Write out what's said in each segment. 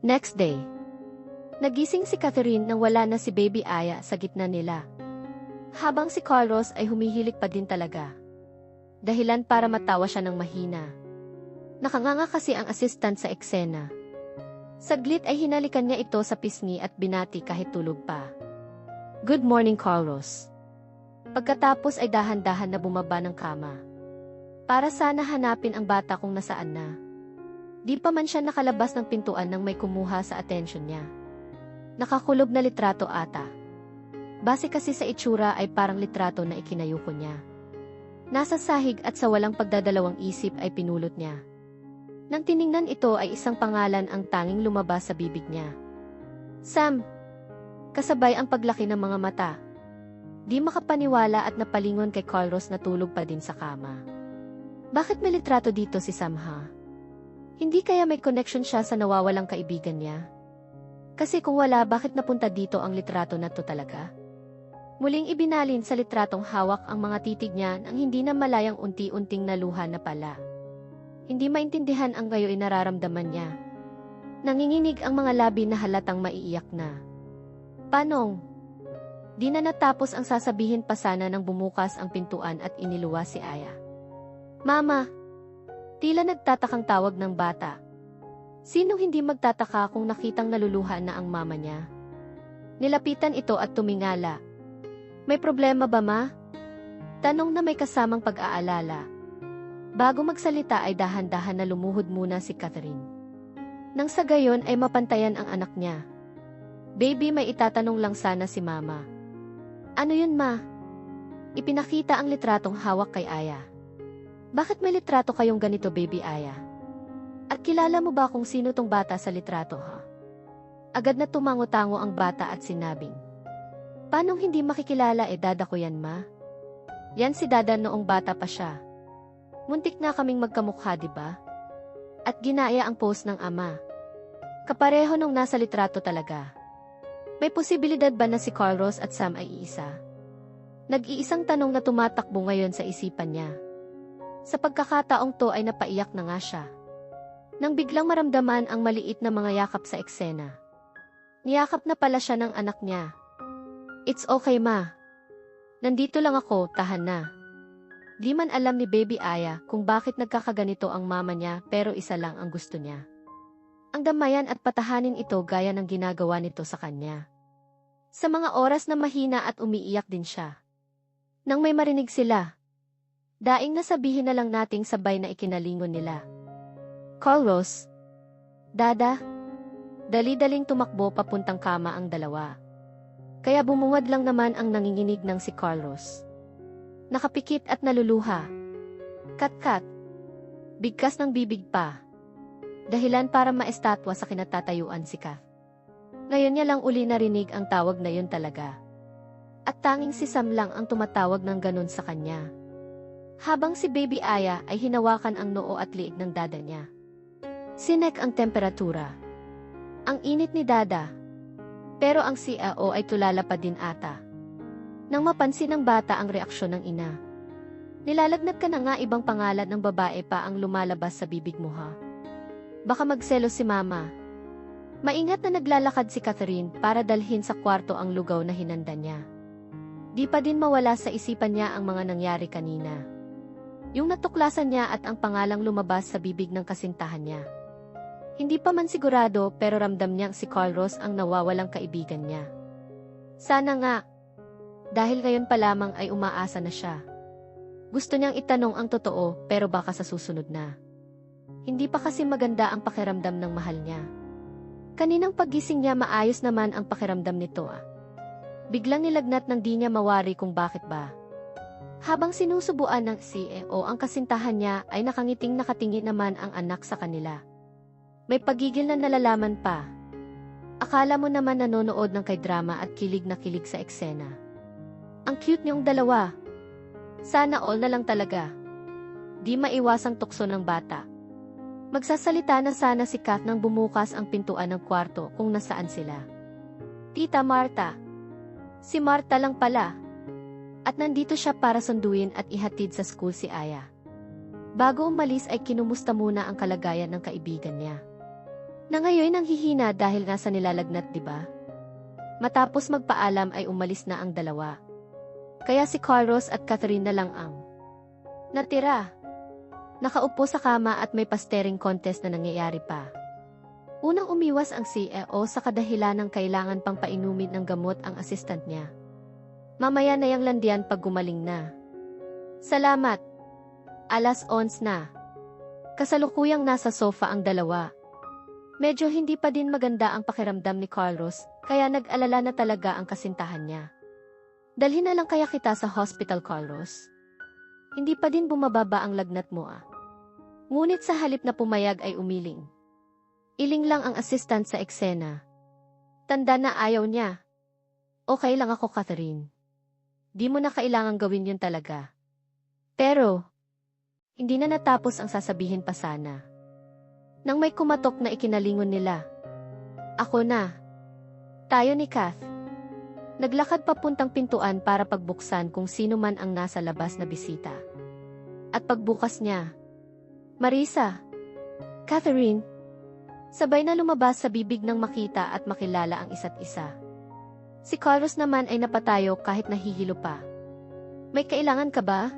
Next day, nagising si Catherine nang wala na si Baby Aya sa gitna nila. Habang si Carlos ay humihilik pa din talaga. Dahilan para matawa siya ng mahina. Nakanganga kasi ang assistant sa eksena. Saglit ay hinalikan niya ito sa pisngi at binati kahit tulog pa. Good morning, Carlos. Pagkatapos ay dahan-dahan na bumaba ng kama. Para sana hanapin ang bata kung nasaan na. Di pa man siya nakalabas ng pintuan nang may kumuha sa atensyon niya. Nakakulob na litrato ata. Base kasi sa itsura ay parang litrato na ikinayuko niya. Nasa sahig at sa walang pagdadalawang isip ay pinulot niya. Nang tiningnan ito ay isang pangalan ang tanging lumabas sa bibig niya. Sam! Kasabay ang paglaki ng mga mata. Di makapaniwala at napalingon kay Carlos na tulog pa din sa kama. Bakit may litrato dito si Sam ha? Hindi kaya may connection siya sa nawawalang kaibigan niya? Kasi kung wala, bakit napunta dito ang litrato na to talaga? Muling ibinalin sa litratong hawak ang mga titig niya nang hindi na malayang unti-unting naluha na pala. Hindi maintindihan ang gayo'y nararamdaman niya. Nanginginig ang mga labi na halatang maiiyak na. Panong? Di na natapos ang sasabihin pa sana nang bumukas ang pintuan at iniluwa si Aya. Mama! Tila nagtatakang tawag ng bata. Sinong hindi magtataka kung nakitang naluluha na ang mama niya? Nilapitan ito at tumingala. May problema ba ma? Tanong na may kasamang pag-aalala. Bago magsalita ay dahan-dahan na lumuhod muna si Catherine. Nang sa gayon ay mapantayan ang anak niya. Baby, may itatanong lang sana si mama. Ano yun ma? Ipinakita ang litratong hawak kay Aya. Bakit may litrato kayong ganito, Baby Aya? At kilala mo ba kung sino tong bata sa litrato ha? Agad na tumango-tango ang bata at sinabing, Paanong hindi makikilala dada ko yan ma? Yan si dada noong bata pa siya. Muntik na kaming magkamukha diba? At ginaya ang pose ng ama. Kapareho nung nasa litrato talaga. May posibilidad ba na si Carlos at Sam ay iisa? Nag-iisang tanong na tumatakbo ngayon sa isipan niya. Sa pagkakataong to ay napaiyak na nga siya. Nang biglang maramdaman ang maliit na mga yakap sa eksena. Niyakap na pala siya ng anak niya. It's okay ma. Nandito lang ako, tahan na. Di man alam ni Baby Aya kung bakit nagkakaganito ang mama niya pero isa lang ang gusto niya. Ang damayan at patahanin ito gaya ng ginagawa nito sa kanya. Sa mga oras na mahina at umiiyak din siya. Nang may marinig sila, daing nasabihin na lang nating sabay na ikinalingon nila. Carlos, Dada, dali-daling tumakbo papuntang kama ang dalawa. Kaya bumungad lang naman ang nanginginig ng si Carlos. Nakapikit at naluluha. Kat-kat. Bigkas ng bibig pa. Dahilan para maestatwa sa kinatatayuan si Kath. Ngayon niya lang uli narinig ang tawag na yun talaga. At tanging si Sam lang ang tumatawag ng ganun sa kanya. Habang si Baby Aya ay hinawakan ang noo at liig ng dada niya. Sinek ang temperatura. Ang init ni dada. Pero ang CAO ay tulala pa din ata. Nang mapansin ng bata ang reaksyon ng ina. Nilalagnat ka na nga, ibang pangalan ng babae pa ang lumalabas sa bibig mo ha. Baka magselos si mama. Maingat na naglalakad si Catherine para dalhin sa kwarto ang lugaw na hinanda niya. Di pa din mawala sa isipan niya ang mga nangyari kanina. Yung natuklasan niya at ang pangalang lumabas sa bibig ng kasintahan niya. Hindi pa man sigurado pero ramdam niyang si Carlos ang nawawalang kaibigan niya. Sana nga. Dahil ngayon pa lamang ay umaasa na siya. Gusto niyang itanong ang totoo pero baka sa susunod na. Hindi pa kasi maganda ang pakiramdam ng mahal niya. Kaninang paggising niya maayos naman ang pakiramdam nito Biglang nilagnat nang di niya mawari kung bakit ba. Habang sinusubuan ng CEO ang kasintahan niya ay nakangiting nakatingin naman ang anak sa kanila. May pagigil na nalalaman pa. Akala mo naman nanonood ng kay-drama at kilig na kilig sa eksena. Ang cute niyong dalawa. Sana all na lang talaga. Di maiwasang tukso ng bata. Magsasalita na sana si Kath nang bumukas ang pintuan ng kwarto kung nasaan sila. Tita Marta. Si Marta lang pala. At nandito siya para sunduin at ihatid sa school si Aya. Bago umalis ay kinumusta muna ang kalagayan ng kaibigan niya. Na ngayon nanghihina dahil nasa nilalagnat, diba? Matapos magpaalam ay umalis na ang dalawa. Kaya si Carlos at Catherine na lang ang natira. Nakaupo sa kama at may pastering contest na nangyayari pa. Unang umiwas ang CEO sa kadahilan ng kailangan pang painumin ng gamot ang assistant niya. Mamaya na yang landian pag gumaling na. Salamat. 11:00 na. Kasalukuyang nasa sofa ang dalawa. Medyo hindi pa din maganda ang pakiramdam ni Carlos, kaya nag-alala na talaga ang kasintahan niya. Dalhin na lang kaya kita sa hospital, Carlos? Hindi pa din bumababa ang lagnat mo ah. Ngunit sa halip na pumayag ay umiling. Iling lang ang assistant sa eksena. Tanda na ayaw niya. Okay lang ako, Catherine. Di mo na kailangang gawin yun talaga. Pero, hindi na natapos ang sasabihin pa sana. Nang may kumatok na ikinalingon nila. Ako na. Tayo ni Kath. Naglakad papuntang pintuan para pagbuksan kung sino man ang nasa labas na bisita. At pagbukas niya, Marisa, Catherine, sabay na lumabas sa bibig nang makita at makilala ang isa't isa. Si Carlos naman ay napatayo kahit nahihilo pa. May kailangan ka ba?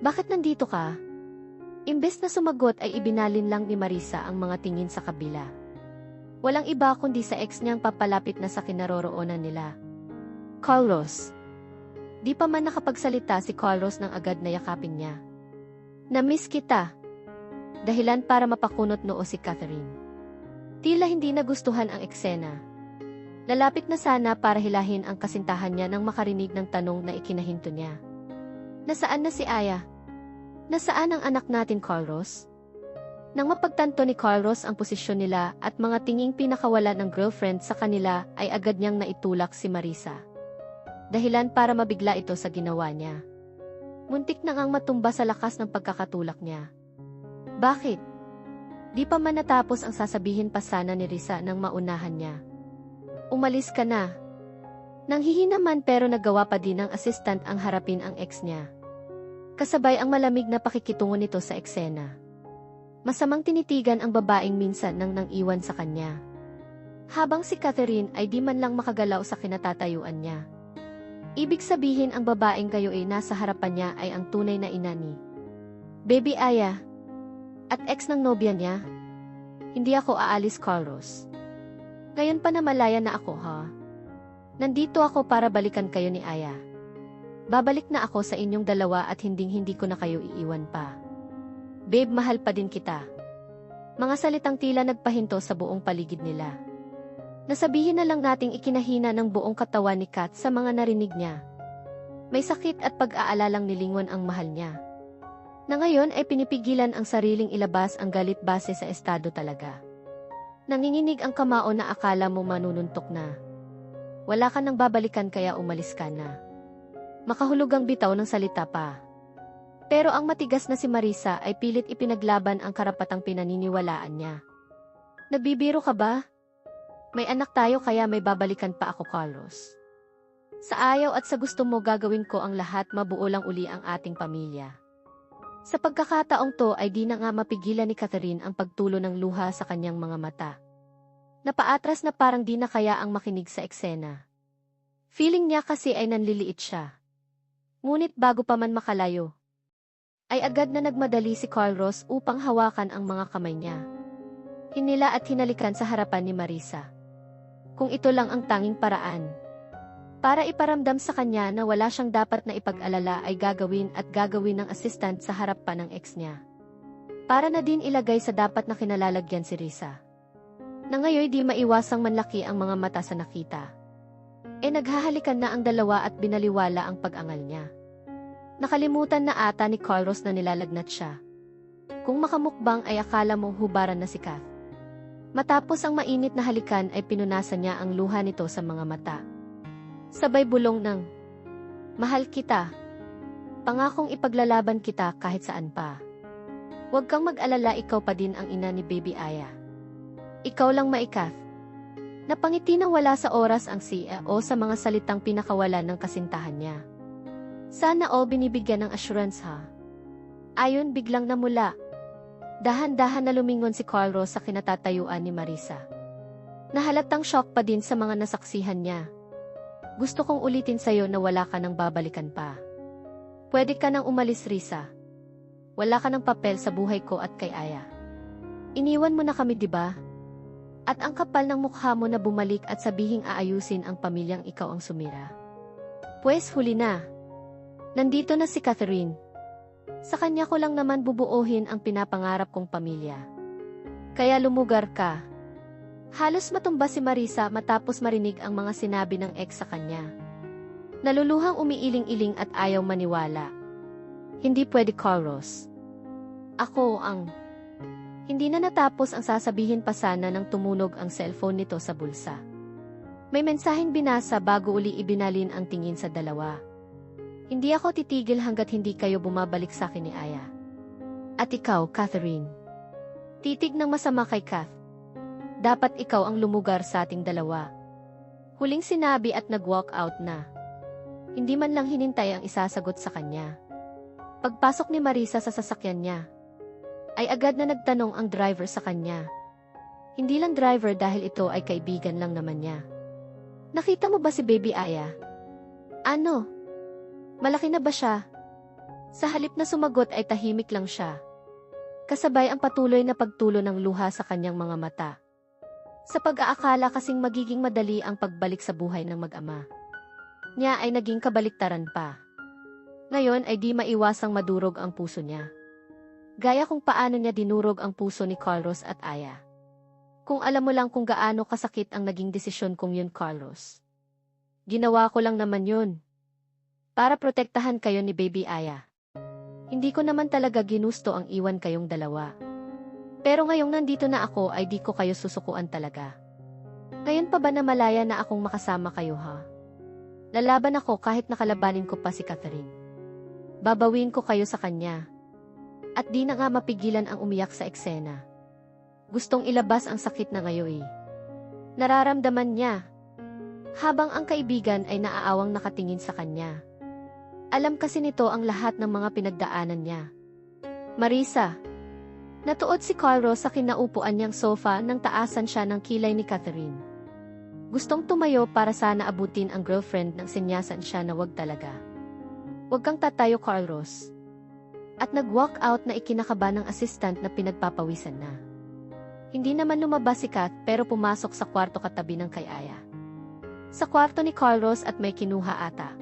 Bakit nandito ka? Imbes na sumagot ay ibinalin lang ni Marisa ang mga tingin sa kabila. Walang iba kundi sa ex niyang papalapit na sa kinaroroonan nila. Carlos. Di pa man nakapagsalita si Carlos nang agad na yakapin niya. Na-miss kita. Dahilan para mapakunot noo si Catherine. Tila hindi nagustuhan ang eksena. Lalapit na sana para hilahin ang kasintahan niya nang makarinig ng tanong na ikinahinto niya. Nasaan na si Aya? Nasaan ang anak natin, Carlos? Nang mapagtanto ni Carlos ang posisyon nila at mga tinging pinakawala ng girlfriend sa kanila ay agad niyang naitulak si Marisa. Dahilan para mabigla ito sa ginawa niya. Muntik na ngang matumba sa lakas ng pagkakatulak niya. Bakit? Di pa man natapos ang sasabihin pa sana ni Risa nang maunahan niya. Umalis ka na. Nanghihina man pero nagawa pa din ng assistant ang harapin ang ex niya. Kasabay ang malamig na pakikitungo nito sa eksena. Masamang tinitigan ang babaeng minsan nang iwan sa kanya. Habang si Catherine ay di man lang makagalaw sa kinatatayuan niya. Ibig sabihin ang babaeng kayo ay nasa harapan niya ay ang tunay na ina ni Baby Aya. At ex ng nobya niya. Hindi ako aalis, Carlos. Ngayon pa na malaya na ako, ha? Nandito ako para balikan kayo ni Aya. Babalik na ako sa inyong dalawa at hinding-hindi ko na kayo iiwan pa. Babe, mahal pa din kita. Mga salitang tila nagpahinto sa buong paligid nila. Nasabihin na lang nating ikinahina ng buong katawan ni Kat sa mga narinig niya. May sakit at pag-aalalang nilingon ang mahal niya. Na ngayon ay pinipigilan ang sariling ilabas ang galit base sa estado talaga. Nanginginig ang kamao na akala mo manununtok na. Wala ka nang babalikan kaya umalis ka na. Makahulugang bitaw ng salita pa. Pero ang matigas na si Marisa ay pilit ipinaglaban ang karapatang pinaniniwalaan niya. Nagbibiro ka ba? May anak tayo kaya may babalikan pa ako, Carlos. Sa ayaw at sa gusto mo gagawin ko ang lahat mabuo lang uli ang ating pamilya. Sa pagkakataong to ay di na nga mapigilan ni Catherine ang pagtulo ng luha sa kanyang mga mata. Napaatras na parang di na kaya ang makinig sa eksena. Feeling niya kasi ay nanliliit siya. Ngunit bago pa man makalayo, ay agad na nagmadali si Carlos upang hawakan ang mga kamay niya. Hinila at hinalikan sa harapan ni Marisa. Kung ito lang ang tanging paraan. Para iparamdam sa kanya na wala siyang dapat na ipag-alala ay gagawin at gagawin ng assistant sa harap pa ng ex niya. Para na din ilagay sa dapat na kinalalagyan si Risa. Na ngayon di maiwasang manlaki ang mga mata sa nakita. Naghahalikan na ang dalawa at binaliwala ang pag-angal niya. Nakalimutan na ata ni Carlos na nilalagnat siya. Kung makamukbang ay akala mo hubaran na si Kath. Matapos ang mainit na halikan ay pinunasan niya ang luha nito sa mga mata. Sabay bulong ng, "Mahal kita. Pangakong ipaglalaban kita kahit saan pa. Huwag kang mag-alala, ikaw pa din ang ina ni Baby Aya. Ikaw lang maikath." Napangiti nang wala sa oras ang CEO sa mga salitang pinakawalan ng kasintahan niya. Sana all binibigyan ng assurance ha. Ayon biglang namula. Dahan-dahan na lumingon si Carlos sa kinatatayuan ni Marisa. Nahalatang shock pa din sa mga nasaksihan niya. Gusto kong ulitin sa'yo na wala ka nang babalikan pa. Pwede ka nang umalis, Risa. Wala ka ng papel sa buhay ko at kay Aya. Iniwan mo na kami, di ba? At ang kapal ng mukha mo na bumalik at sabihing aayusin ang pamilyang ikaw ang sumira. Pwes huli na. Nandito na si Catherine. Sa kanya ko lang naman bubuohin ang pinapangarap kong pamilya. Kaya lumugar ka. Halos matumba si Marisa matapos marinig ang mga sinabi ng ex sa kanya. Naluluhang umiiling-iling at ayaw maniwala. Hindi pwede, Carlos. Ako ang... Hindi na natapos ang sasabihin pa sana nang tumunog ang cellphone nito sa bulsa. May mensaheng binasa bago uli ibinalin ang tingin sa dalawa. Hindi ako titigil hanggat hindi kayo bumabalik sa akin ni Aya. At ikaw, Catherine. Titig ng masama kay Kath. Dapat ikaw ang lumugar sa ating dalawa. Huling sinabi at nag-walk out na. Hindi man lang hinintay ang isasagot sa kanya. Pagpasok ni Marisa sa sasakyan niya, ay agad na nagtanong ang driver sa kanya. Hindi lang driver dahil ito ay kaibigan lang naman niya. Nakita mo ba si Baby Aya? Ano? Malaki na ba siya? Sa halip na sumagot ay tahimik lang siya. Kasabay ang patuloy na pagtulo ng luha sa kanyang mga mata. Sa pag-aakala kasing magiging madali ang pagbalik sa buhay ng mag-ama. Niya ay naging kabaliktaran pa. Ngayon ay di maiwasang madurog ang puso niya. Gaya kung paano niya dinurog ang puso ni Carlos at Aya. Kung alam mo lang kung gaano kasakit ang naging desisyon kong yun, Carlos. Ginawa ko lang naman yun. Para protektahan kayo ni Baby Aya. Hindi ko naman talaga ginusto ang iwan kayong dalawa. Pero ngayong nandito na ako ay di ko kayo susukuan talaga. Ngayon pa ba na malaya na akong makasama kayo ha? Lalaban ako kahit nakalabanin ko pa si Catherine. Babawin ko kayo sa kanya. At di na nga mapigilan ang umiyak sa eksena. Gustong ilabas ang sakit na ngayon. Nararamdaman niya. Habang ang kaibigan ay naaawang nakatingin sa kanya. Alam kasi nito ang lahat ng mga pinagdaanan niya. Marisa. Natuod si Carlos sa kinaupuan niyang sofa nang taasan siya ng kilay ni Catherine. Gustong tumayo para sana abutin ang girlfriend nang sinyasan siya na wag talaga. Wag kang tatayo, Carlos. At nag-walk out na ikinakaba ng assistant na pinagpapawisan na. Hindi naman lumabas si Kath pero pumasok sa kwarto katabi ng kay Aya. Sa kwarto ni Carlos at may kinuha ata.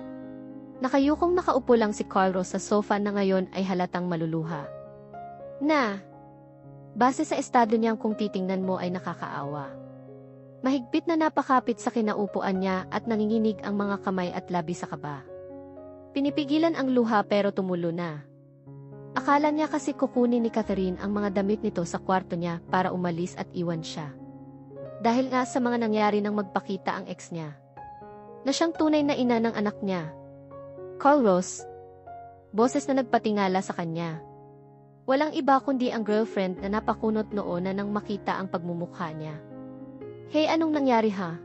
Nakayukong nakaupo lang si Carlos sa sofa na ngayon ay halatang maluluha. Base sa estado niyang kung titingnan mo ay nakakaawa. Mahigpit na napakapit sa kinaupuan niya at nanginginig ang mga kamay at labi sa kaba. Pinipigilan ang luha pero tumulo na. Akala niya kasi kukunin ni Catherine ang mga damit nito sa kwarto niya para umalis at iwan siya. Dahil nga sa mga nangyari nang magpakita ang ex niya. Na siyang tunay na ina ng anak niya. Carlos. Boses na nagpatingala sa kanya. Walang iba kundi ang girlfriend na napakunot noon na nang makita ang pagmumukha niya. Hey, anong nangyari ha?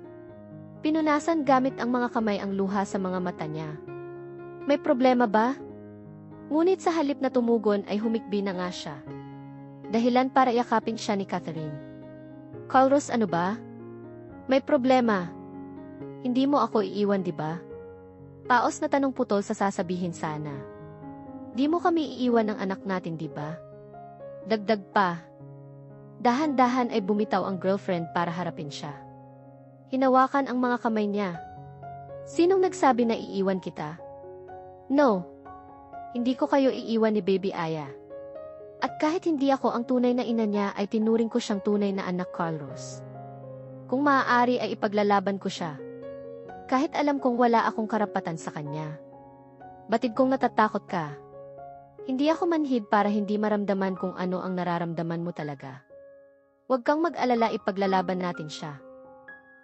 Pinunasan gamit ang mga kamay ang luha sa mga mata niya. May problema ba? Ngunit sa halip na tumugon ay humikbi na nga siya. Dahilan para yakapin siya ni Catherine. Carlos, ano ba? May problema. Hindi mo ako iiwan, di ba? Paos na tanong putol sa sasabihin sana. Di mo kami iiwan ng anak natin, di ba? Dagdag pa. Dahan-dahan ay bumitaw ang girlfriend para harapin siya. Hinawakan ang mga kamay niya. Sinong nagsabi na iiwan kita? No. Hindi ko kayo iiwan ni Baby Aya. At kahit hindi ako ang tunay na ina niya ay tinuring ko siyang tunay na anak, Carlos. Kung maaari ay ipaglalaban ko siya. Kahit alam kong wala akong karapatan sa kanya. Batid kong natatakot ka. Hindi ako manhid para hindi maramdaman kung ano ang nararamdaman mo talaga. Huwag kang mag-alala, ipaglalaban natin siya.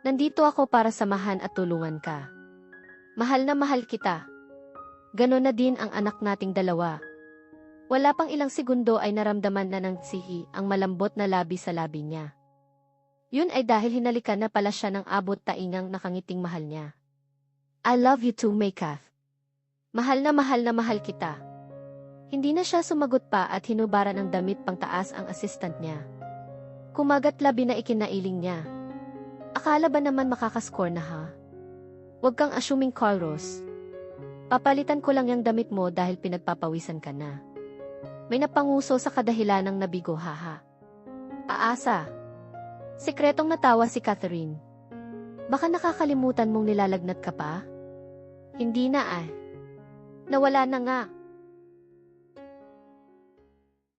Nandito ako para samahan at tulungan ka. Mahal na mahal kita. Ganon na din ang anak nating dalawa. Wala pang ilang segundo ay naramdaman na ng sihi ang malambot na labi sa labi niya. Yun ay dahil hinalikan na pala siya ng abot taingang nakangiting mahal niya. I love you too, May Kath. mahal na mahal kita. Hindi na siya sumagot pa at hinubaran ng damit pangtaas ang assistant niya. Kumagat labi na ikinailing niya. Akala ba naman makakascore na ha? Huwag kang assuming, Carlos. Papalitan ko lang yung damit mo dahil pinagpapawisan ka na. May napanguso sa kadahilanang nabigo, haha. Aasa. Sikretong natawa si Catherine. Baka nakakalimutan mong nilalagnat ka pa? Hindi na ah. Nawala na nga.